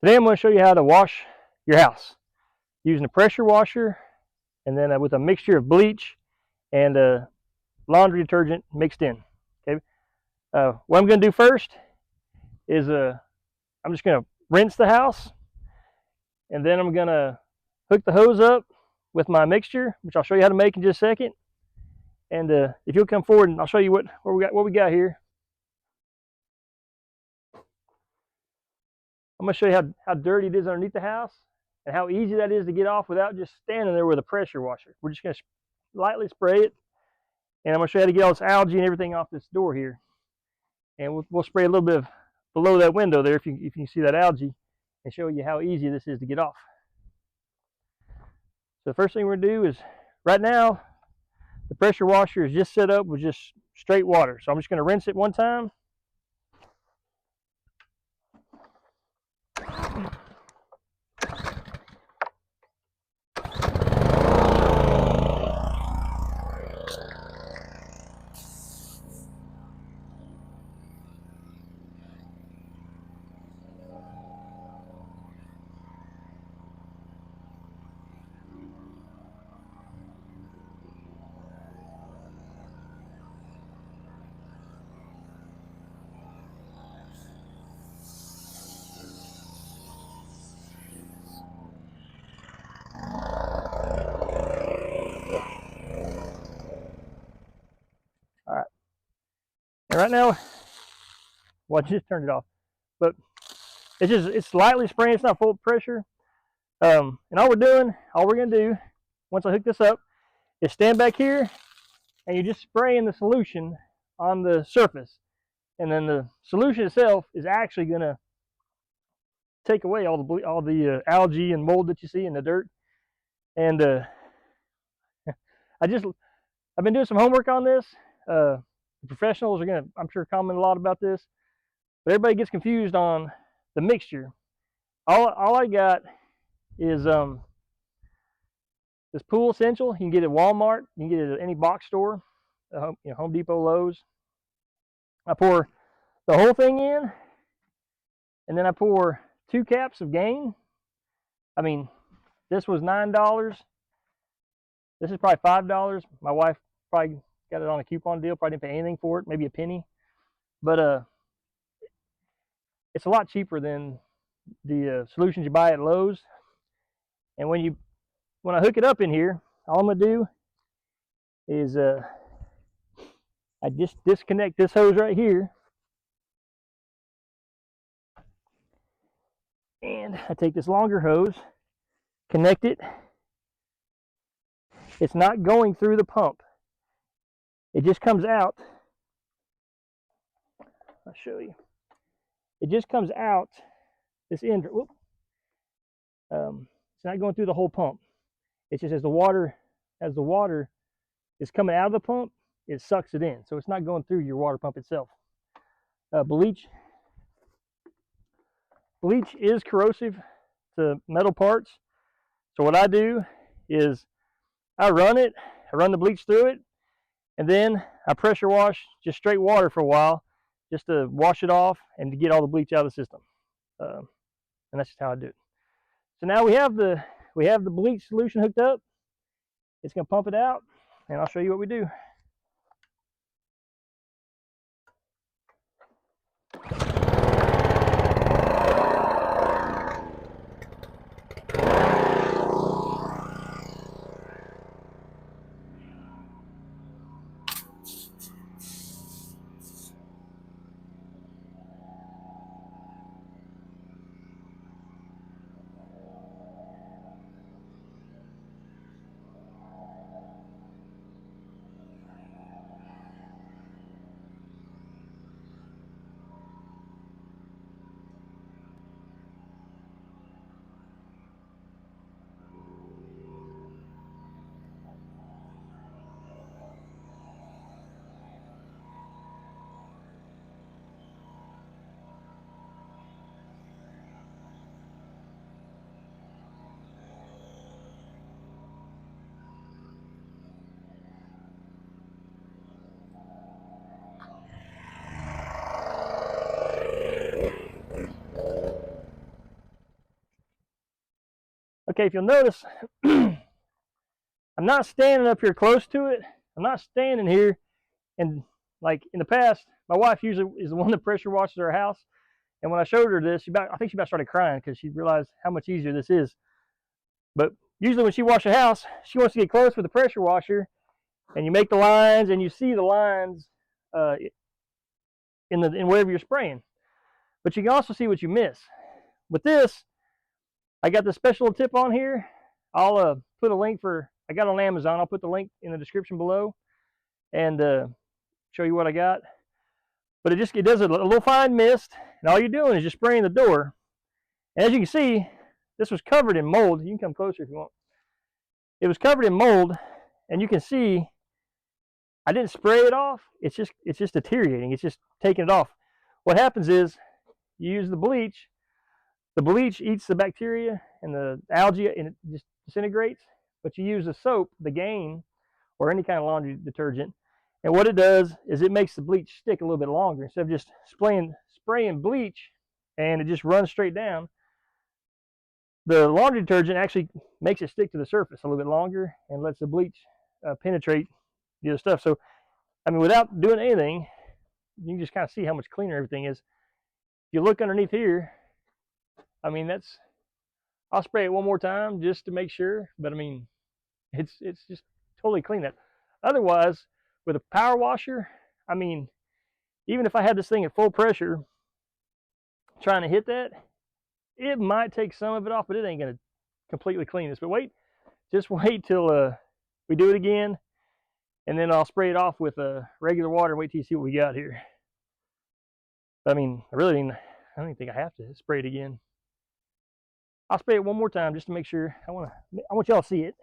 Today I'm going to show you how to wash your house using a pressure washer and then with a mixture of bleach and laundry detergent mixed in. Okay. What I'm going to do first is I'm just going to rinse the house, and then I'm going to hook the hose up with my mixture, which I'll show you how to make in just a second. And if you'll come forward, and I'll show you what we got here. I'm going to show you how dirty it is underneath the house and how easy that is to get off without just standing there with a pressure washer. We're just going to lightly spray it, and I'm going to show you how to get all this algae and everything off this door here. And we'll spray a little bit below that window there if you can see that algae, and show you how easy this is to get off. So the first thing we're going to do is, right now, the pressure washer is just set up with just straight water. So I'm just going to rinse it one time. All right. And right now, well, I just turned it off, but it's lightly spraying. It's not full pressure. And all we're going to do, once I hook this up, is stand back here, and you're just spraying the solution on the surface. And then the solution itself is actually going to take away all the algae and mold that you see in the dirt. And I've been doing some homework on this. The professionals are going to, I'm sure, comment a lot about this, but everybody gets confused on the mixture. All I got is this Pool Essential. You can get it at Walmart. You can get it at any box store, Home Depot, Lowe's. I pour the whole thing in, and then I pour 2 caps of Gain. I mean, this was $9. This is probably $5. My wife probably got it on a coupon deal. Probably didn't pay anything for it, maybe a penny. But it's a lot cheaper than the solutions you buy at Lowe's. And when I hook it up in here, all I'm gonna do is I just disconnect this hose right here, and I take this longer hose, connect it. It's not going through the pump. It just comes out. I'll show you. It just comes out this end. Whoop. It's not going through the whole pump. It's just as the water is coming out of the pump, it sucks it in. So it's not going through your water pump itself. Bleach is corrosive to metal parts. So what I do is I run the bleach through it, and then I pressure wash just straight water for a while, just to wash it off and to get all the bleach out of the system. And that's just how I do it. So now we have the bleach solution hooked up. It's going to pump it out, and I'll show you what we do. Okay, if you'll notice, I'm not standing up here close to it. I'm not standing here, and like in the past, my wife usually is the one that pressure washes our house. And when I showed her this, I think she about started crying because she realized how much easier this is. But usually when she washes a house, she wants to get close with the pressure washer, and you make the lines, and you see the lines in wherever you're spraying. But you can also see what you miss. With this, I got the special tip on here. I'll put a link I got it on Amazon. I'll put the link in the description below and show you what I got. But it does a little fine mist, and all you're doing is just spraying the door. And as you can see, this was covered in mold. You can come closer if you want. It was covered in mold, and you can see I didn't spray it off. It's just deteriorating. It's just taking it off. What happens is you use the bleach. The bleach eats the bacteria and the algae, and it just disintegrates. But you use the soap, the Gain, or any kind of laundry detergent, and what it does is it makes the bleach stick a little bit longer. Instead of just spraying bleach and it just runs straight down, the laundry detergent actually makes it stick to the surface a little bit longer and lets the bleach penetrate the other stuff. So, I mean, without doing anything, you can just kind of see how much cleaner everything is. If you look underneath here, I mean, I'll spray it one more time just to make sure, but I mean, it's just totally clean. That otherwise, with a power washer, I mean, even if I had this thing at full pressure trying to hit that, it might take some of it off, but it ain't gonna completely clean this. But just wait till we do it again, and then I'll spray it off with regular water and wait till you see what we got here. I mean, I don't even think I have to spray it again. I'll spray it one more time just to make sure. I want y'all to see it.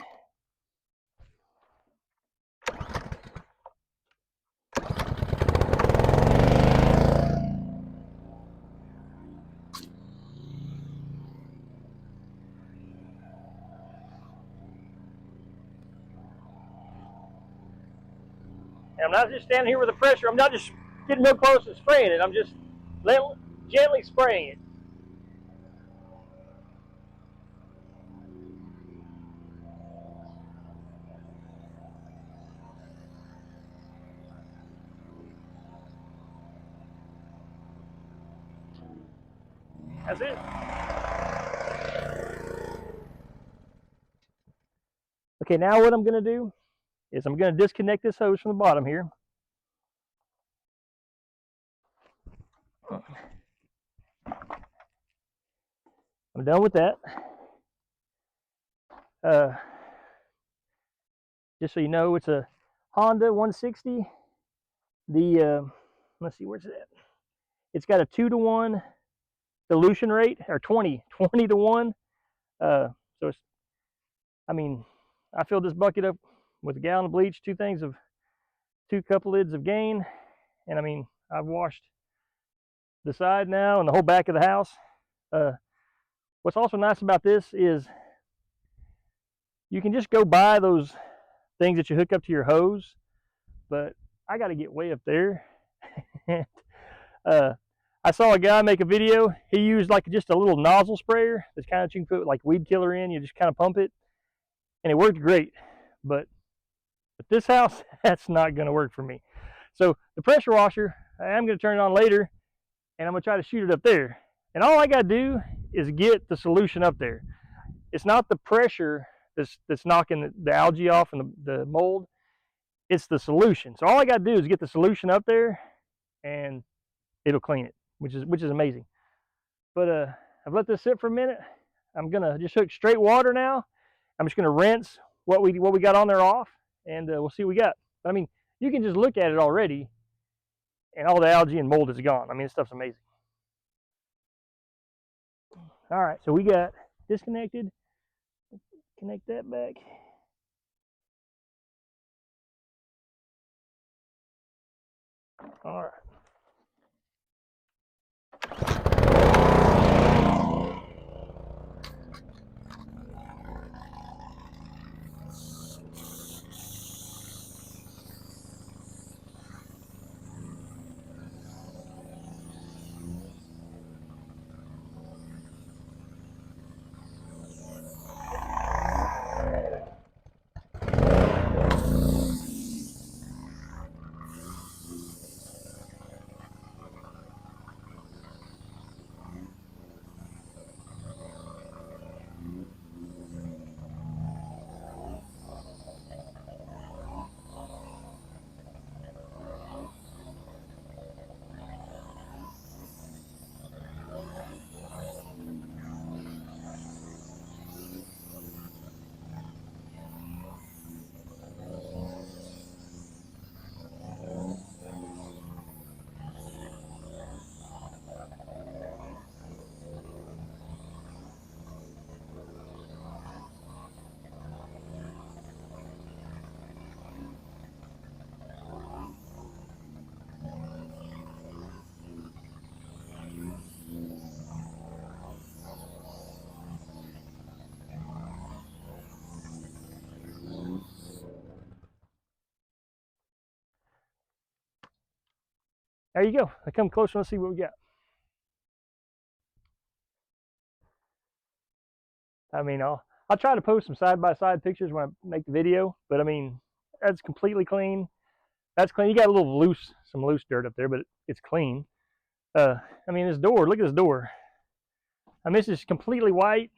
And I'm not just standing here with the pressure. I'm not just getting real close and spraying it. I'm just gently spraying it. That's it. Okay, now what I'm going to do is I'm going to disconnect this hose from the bottom here. I'm done with that. Just so you know, it's a Honda 160. Let's see, where's it at? It's got a 2-to-1 dilution rate, or 20 to 1. So it's, I mean, I filled this bucket up with a gallon of bleach, 2 couple lids of Gain, and I mean, I've washed the side now and the whole back of the house. What's also nice about this is you can just go buy those things that you hook up to your hose, but I got to get way up there. I saw a guy make a video. He used like just a little nozzle sprayer that's kind of, you can put like weed killer in. You just kind of pump it, and it worked great. But at this house, that's not going to work for me. So the pressure washer, I'm going to turn it on later, and I'm going to try to shoot it up there. And all I got to do is get the solution up there. It's not the pressure that's knocking the algae off and the mold. It's the solution. So all I got to do is get the solution up there, and it'll clean it, which is amazing. But I've let this sit for a minute. I'm gonna just hook straight water now. I'm just gonna rinse what we got on there off, and we'll see what we got. But I mean, you can just look at it already, and all the algae and mold is gone. I mean, this stuff's amazing. All right, so we got disconnected. Connect that back. All right. there you go. I come closer. Let's see what we got. I mean, I'll try to post some side-by-side pictures when I make the video, but I mean, that's completely clean. That's clean. You got a little loose, some loose dirt up there, but it's clean. I mean, this door, look at this door. I mean, this is completely white.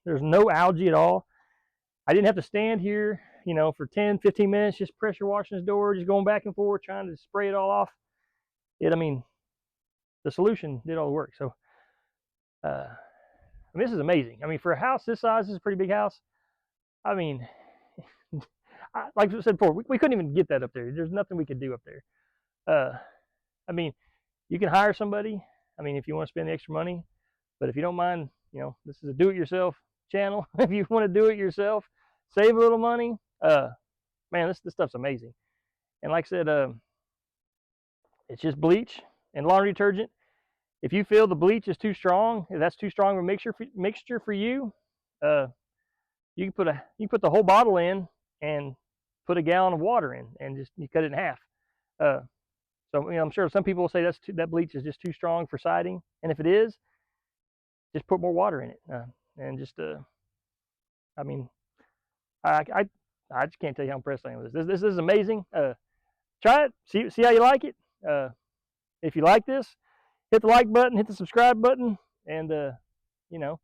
There's no algae at all. I didn't have to stand here, you know, for 10, 15 minutes, just pressure washing this door, just going back and forth, trying to spray it all off. I mean, the solution did all the work. So, I mean, this is amazing. I mean, for a house this size, this is a pretty big house. I mean, like I said before, we couldn't even get that up there. There's nothing we could do up there. I mean, you can hire somebody. I mean, if you want to spend the extra money, but if you don't mind, you know, this is a do-it-yourself channel. If you want to do it yourself, save a little money. Man, this stuff's amazing. And like I said, it's just bleach and laundry detergent. If you feel the bleach is too strong, if that's too strong of a mixture for you, you can put the whole bottle in and put a gallon of water in, and just you cut it in half. So you know, I'm sure some people will say that bleach is just too strong for siding, and if it is, just put more water in it, and just I mean, I just can't tell you how impressed I am with this. This is amazing. Try it. See how you like it. If you like this, hit the like button, hit the subscribe button, and you know,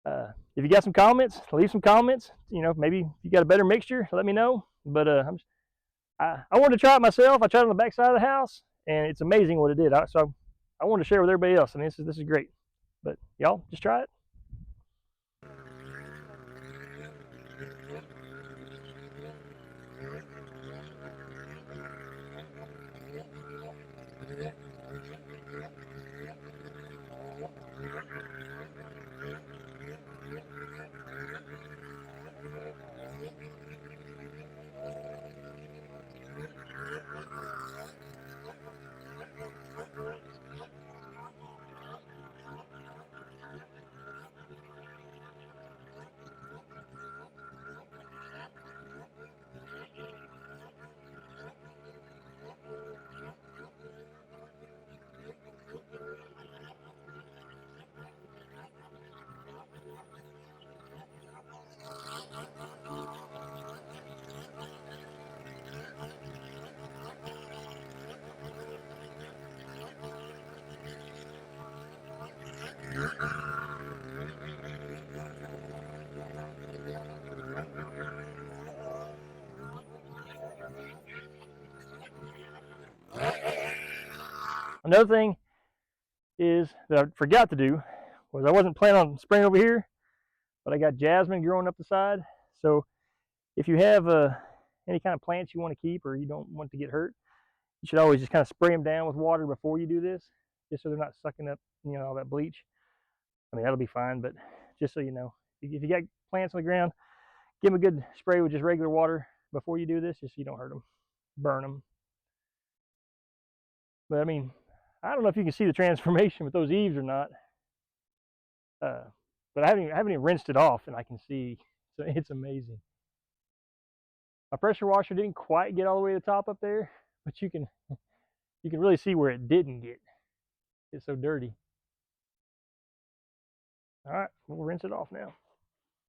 if you got some comments, leave some comments. You know, maybe you got a better mixture, let me know. But I wanted to try it myself. I tried it on the back side of the house, and it's amazing what it did. So I wanted to share with everybody else. I mean, this is great. But y'all just try it. Another thing is that I forgot to do was I wasn't planning on spraying over here, but I got jasmine growing up the side. So if you have any kind of plants you want to keep or you don't want to get hurt, you should always just kind of spray them down with water before you do this, just so they're not sucking up, you know, all that bleach. I mean, that'll be fine, but just so you know, if you got plants on the ground, give them a good spray with just regular water before you do this, just so you don't hurt them, burn them. But I mean, I don't know if you can see the transformation with those eaves or not, but I haven't even rinsed it off, and I can see, so it's amazing. My pressure washer didn't quite get all the way to the top up there, but you can really see where it didn't get. It's so dirty. All right, we'll rinse it off now.